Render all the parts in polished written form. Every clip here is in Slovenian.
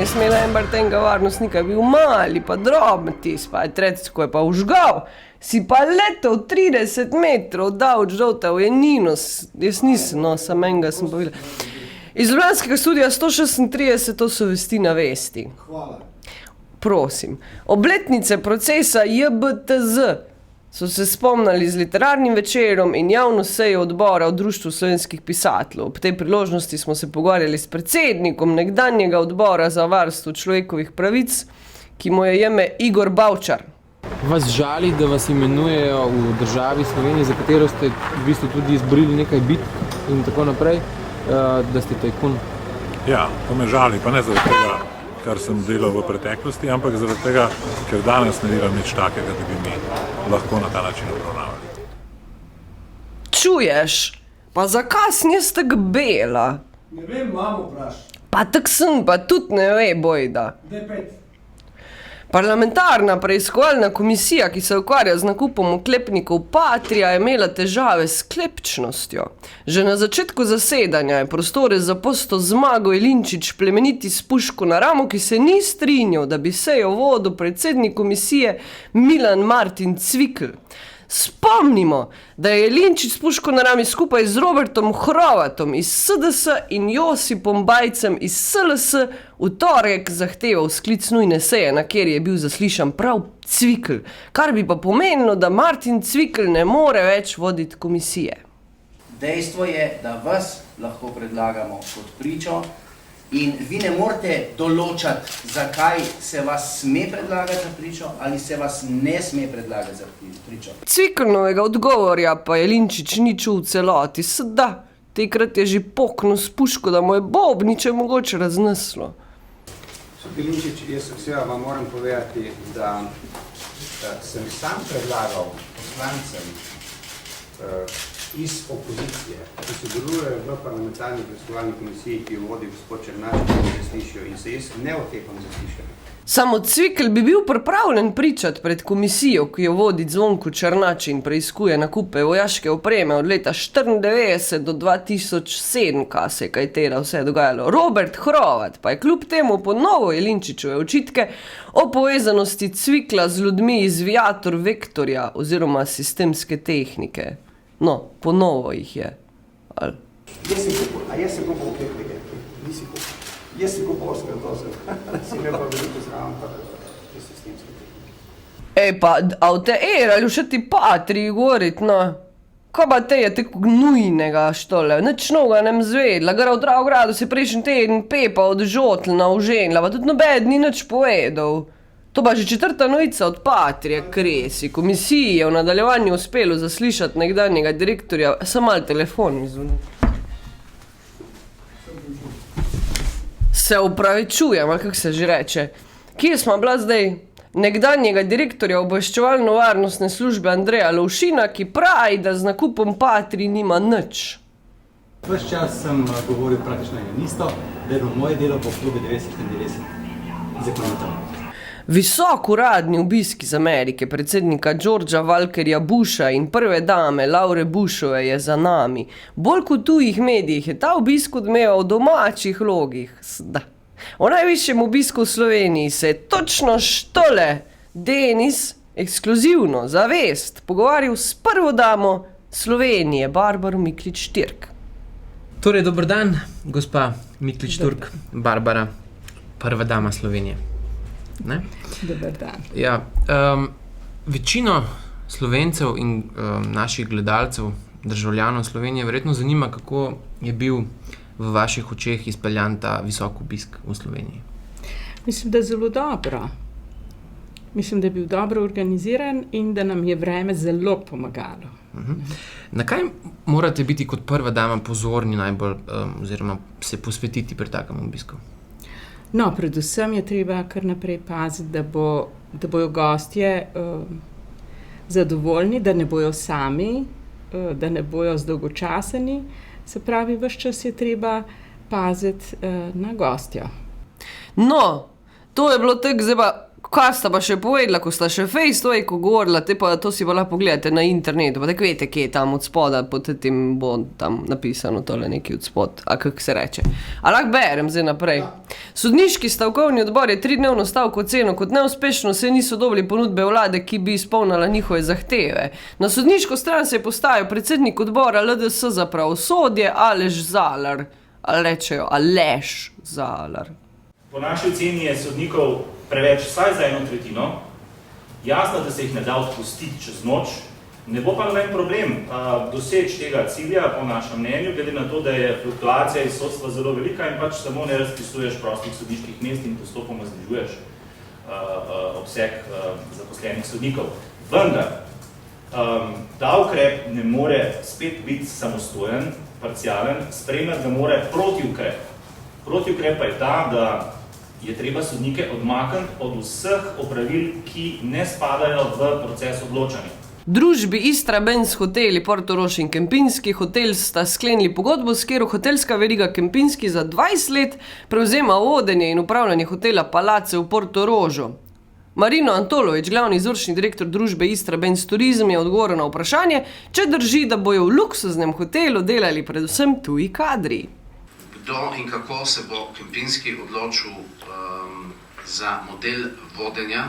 je smela en tenga varnostnika, je bil mali, pa drobnitis, pa je tretjič, ko je pa užgal, si pa letel 30 metrov, dal žolta v jenino, jaz nisem, no, sam enega sem pa videla. Iz Ljubljanskega studia 136, to so vesti na vesti. Hvala. Prosim. Obletnice procesa JBTZ so se spomnili z literarnim večerom in javno sejo odbora v Društvu slovenskih pisateljev. Ob tej priložnosti smo se pogovarjali s predsednikom nekdanjega odbora za varstvo človekovih pravic, ki mu je ime Igor Bavčar. Vas žali, da vas imenujejo v državi Sloveniji, za katero ste v bistvu tudi izborili nekaj bitk in tako naprej, da ste tajkun? Ja, to me žali, pa ne zaradi tega, kar sem delal v preteklosti, ampak zaradi tega, ker danes ne delam nič takega, da bi mi lahko na ta način obravnavali. Čuješ? Pa zakaj sem jaz tako bela? Ne vem, mamo vpraš. Pa tak sem, pa tudi ne ve, bojda. Daj pet. Parlamentarna preiskovalna komisija, ki se ukvarja z nakupom oklepnikov Patria, je imela težave s sklepčnostjo. Že na začetku zasedanja je prostore zapustil Zmago Jelinčič, plemeniti s puško na ramo, ki se ni strinjal, da bi sejo vodil predsednik komisije Milan Martin Cvikl. Spomnimo, da je Jelinčič s puško na rami skupaj z Robertom Hrovatom iz SDS in Josipom Bajcem iz SLS v torek zahteval sklic nujne seje, na kjer je bil zaslišan prav Cvikl, kar bi pa pomenilo, da Martin Cvikl ne more več voditi komisije. Dejstvo je, da vas lahko predlagamo kot pričo in vi ne morete določati, zakaj se vas sme predlagati za pričo ali se vas ne sme predlagati za pričo. Cviklovega odgovorja pa Jelinčič ni čul v celoti, da tekrat je že poknil s puško, da mu je bobniče mogoče razneslo. Jelinčič, jaz vsega vam moram povedati, da sem sam predlagal poslancem iz opozicije, ki sodelujejo v parlamentarni preiskovalni komisiji, ki jo vodi gospod Černač, ki jo zaslišijo in se jaz ne otepam zaslišanja. Samo Cvikl bi bil pripravljen pričati pred komisijo, ki jo vodi Zvonko Černač in preiskuje nakupe vojaške opreme od leta 1994 do 2007, kaj se je kaj tera vse dogajalo. Robert Hrovat pa je kljub temu ponovo Jelinčičeve očitke o povezanosti Cvikla z ljudmi iz Viator Vektorja oziroma sistemske tehnike. No, ponovo jih je. Ali? Jaz sem kupil oklepnike, nisi kupil. Jaz sem kupil oskratozel, si imel pa veliko zraven, pa te sistemske tehnike. Pa, a v te ali še ti Patrii govorit, no? Ko pa te je tako gnujnega, štole? Nič noga nem zvedla, gara v Dravogradu se prejšnji teden Pepa od Žotlna uženila, pa tudi nobed ni nič povedal. To pa že četrta novica od Patrije kresi. Komisiji je v nadaljevanju uspelo zaslišati nekdanjega direktorja, samo malo telefon mi zvoni. Se upravičujem, ali kako se že reče. Kje smo bila zdaj? Nekdanjega direktorja obveščevalno-varnostne službe Andreja Lovšina, ki pravi, da z nakupom Patrij nima nič. Ves čas sem govoril praktično isto, da je bilo moje delo po obdobju 90-90 zakonito. Visok uradni obisk iz Amerike predsednika Georgea Walkerja Busha in prve dame Laure Bushove je za nami. Bolj kot tujih medijih je ta obisk odmeval v domačih logih. O najvišjem obisku v Sloveniji se je točno štole Denis ekskluzivno za vest pogovarjal s prvo damo Slovenije, Barbaro Miklič-Turk. Torej, dober dan, gospa Miklič-Turk, Barbara, prva dama Slovenije. Ne? Dober dan. Ja, večino Slovencev in naših gledalcev, državljanov Slovenije verjetno zanima, kako je bil v vaših očeh izpeljan ta visok obisk v Sloveniji. Mislim, da zelo dobro. Mislim, da je bil dobro organiziran in da nam je vreme zelo pomagalo. Na kaj morate biti kot prva dama pozorni najbolj oziroma se posvetiti pri takem obisku? No, predvsem je treba kar naprej paziti, da bojo gostje zadovoljni, da ne bojo sami, da ne bojo zdolgočaseni. Se pravi, ves čas je treba paziti na gostjo. No, to je bilo tako, zdaj pa Kaj sta pa še povedala, ko sta še face-to-face govorila, to si pa lahko pogledate na internetu, pa tako veste, kje je tam od spoda, pod tem bo tam napisano tole nekaj od spod, a kako se reče. A lahko berem zdaj naprej. Sodniški stavkovni odbor je 3-dnevno stavko oceno kot neuspešno, saj niso dobili ponudbe vlade, ki bi izpolnila njihove zahteve. Na sodniško stran se je postavil predsednik odbora LDS za pravosodje Aleš Zalar, ali rečejo Aleš Zalar. Po naši oceni je sodnikov preveč vsaj za 1/3. Jasno, da se jih ne da odpustiti čez noč, ne bo pa noben problem doseči tega cilja, po našem mnenju, glede na to, da je fluktuacija iz sodstva zelo velika in pač samo ne razpisuješ prostih sodniških mest in postopoma znižuješ obseg zaposlenih sodnikov. Vendar, ta ukrep ne more spet biti samostojen, parcialen, spremljati ga more protiukrep. Protiukrep pa je ta, da je treba sodnike odmakniti od vseh opravil, ki ne spadajo v proces odločanja. Družbi Istrabenz hoteli Portorož in Kempinski hotel sta sklenili pogodbo, s katero hotelska veriga Kempinski za 20 let prevzema vodenje in upravljanje hotela Palace v Portorožu. Marino Antolovič, glavni izvršni direktor družbe Istrabenz Turizem, je odgovoril na vprašanje, če drži, da bojo v luksuznem hotelu delali predvsem tuji kadri. Kdo in kako se bo Kempinski odločil za model vodenja,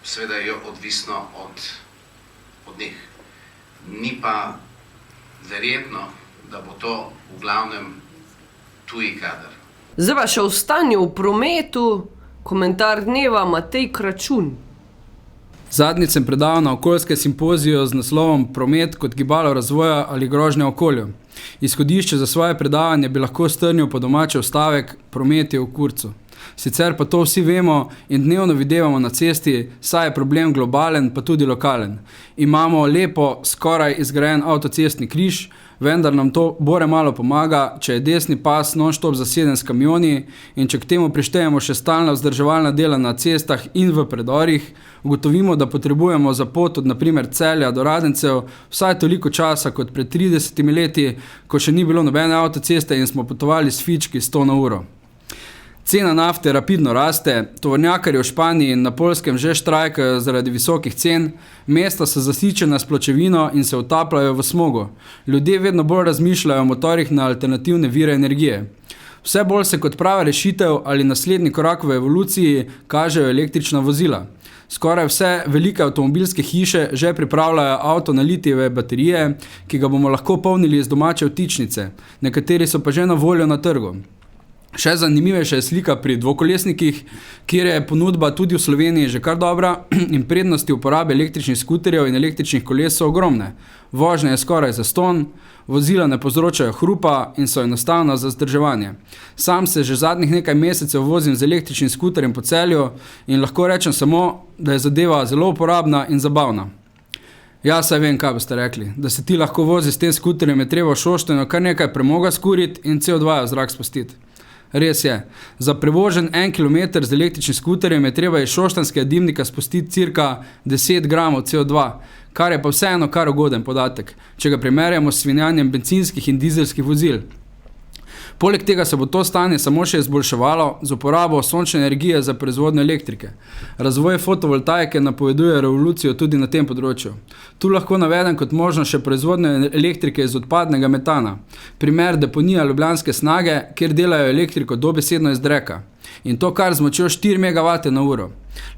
seveda je odvisno od njih. Ni pa verjetno, da bo to v glavnem tuji kader. Zdaj pa še o stanju v prometu, komentar dneva Matej Kračun. Zadnjič sem predaval na okoljske simpozije z naslovom Promet kot gibalo razvoja ali grožnja okolju. Izhodišče za svoje predavanje bi lahko strnil po domače vstavek Promet je v kurcu. Sicer pa to vsi vemo in dnevno videvamo na cesti, saj je problem globalen pa tudi lokalen. Imamo lepo, skoraj izgrajen avtocestni križ, vendar nam to bore malo pomaga, če je desni pas non-stop zaseden s kamioni in če k temu prištejemo še stalna vzdrževalna dela na cestah in v predorih, ugotovimo, da potrebujemo za pot od naprimer Celja do Radencev vsaj toliko časa kot pred 30 leti, ko še ni bilo nobene avtoceste in smo potovali s fički 100 na uro. Cena nafte rapidno raste, tovornjakarji v Španiji in na Poljskem že štrajkajo zaradi visokih cen, mesta so zasičena s pločevino in se utapljajo v smogu. Ljudje vedno bolj razmišljajo o motorjih na alternativne vire energije. Vse bolj se kot prava rešitev ali naslednji korak v evoluciji kažejo električna vozila. Skoraj vse velike avtomobilske hiše že pripravljajo avto na litijeve baterije, ki ga bomo lahko polnili iz domače vtičnice. Nekateri so pa že na voljo na trgu. Še zanimivejša je slika pri dvokolesnikih, kjer je ponudba tudi v Sloveniji že kar dobra in prednosti uporabe električnih skuterjev in električnih koles so ogromne. Vožnja je skoraj zastonj, vozila ne povzročajo hrupa in so enostavna za vzdrževanje. Sam se že zadnjih nekaj mesecev vozim z električnim skuterjem po Celju in lahko rečem samo, da je zadeva zelo uporabna in zabavna. Ja, saj vem, kaj boste rekli. Da se ti lahko vozi s tem skuterjem, je treba v Šoštanju kar nekaj premoga skuriti in CO2 v zrak spustiti. Res je, za prevožen 1 kilometer z električnim skuterjem je treba iz šoštanskega dimnika spustiti cirka 10 gramov CO2, kar je pa vseeno kar ugoden podatek, če ga primerjamo s svinjanjem bencinskih in dizelskih vozil. Poleg tega se bo to stanje samo še izboljševalo z uporabo sončne energije za proizvodnjo elektrike. Razvoj fotovoltaike napoveduje revolucijo tudi na tem področju. Tu lahko navedem kot možnost še proizvodnjo elektrike iz odpadnega metana. Primer deponija Ljubljanske Snage, kjer delajo elektriko dobesedno iz dreka. In to kar z močjo 4 MW na uro.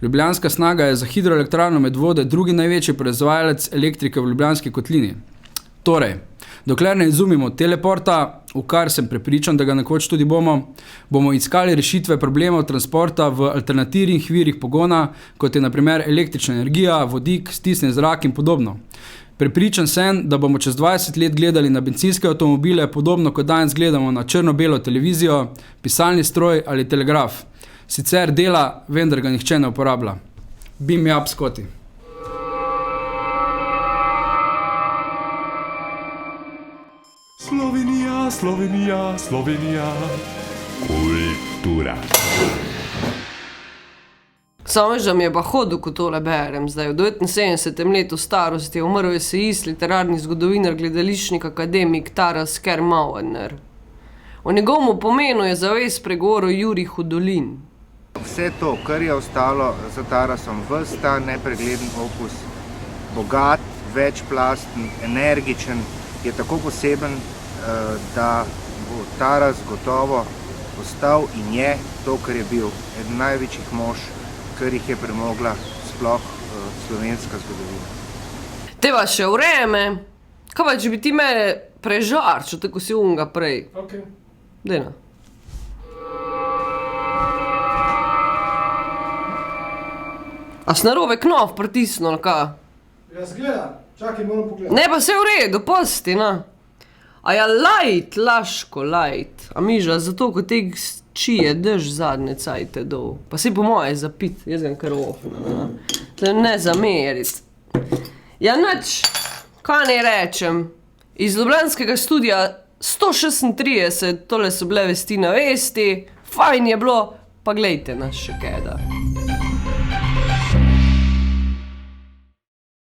Ljubljanska Snaga je za hidroelektrarno Medvode drugi največji proizvajalec elektrike v Ljubljanski kotlini. Torej, dokler ne izumimo teleporta, v kar sem prepričan, da ga nekoč tudi bomo iskali rešitve problemov transporta v alternativnih virih pogona, kot je na primer električna energija, vodik, stisnjen zrak in podobno. Prepričan sem, da bomo čez 20 let gledali na bencinske avtomobile, podobno kot danes gledamo na črno-belo televizijo, pisalni stroj ali telegraf. Sicer dela, vendar ga nihče ne uporablja. Beam me up, Scotty. Slovenija, Slovenija, Slovenija. Kultura. Samo že mi je pa hodil, ko tole berem. Zdaj, v 79. letu starosti je umrl esejist, literarni zgodovinar, gledališčnik, akademik Taras Kermauer. O njegovem pomenu je zavest spregovoril Jurij Hudolin. Vse to, kar je ostalo za Tarasom, ves ta nepregleden opus, bogat, večplasten, energičen, je tako poseben, da bo Taras gotovo ostal in je to, kar je bil eden največjih mož, kar jih je premogla sploh slovenska zgodovina. Te pa še vreme. Kaj pa, če bi ti mene prežarčil, tako si unga prej? Ok. Dejna. A si narobe knof pritisnil, ali kaj? Jaz gledam, čakaj, moram pogledati. Ne, pa se v redu, pusti, na. A ja, lajt, Laško, lajt. A miža, zato, ko te čije drž zadnje cajte dol. Pa si po moje zapit, jaz ga kar ofno. Tle ne zamerit. Ja, nič, kaj ne rečem. Iz ljubljanskega studia 136, tole so bile vesti na vesti, fajn je bilo, pa glejte nas še kaj da.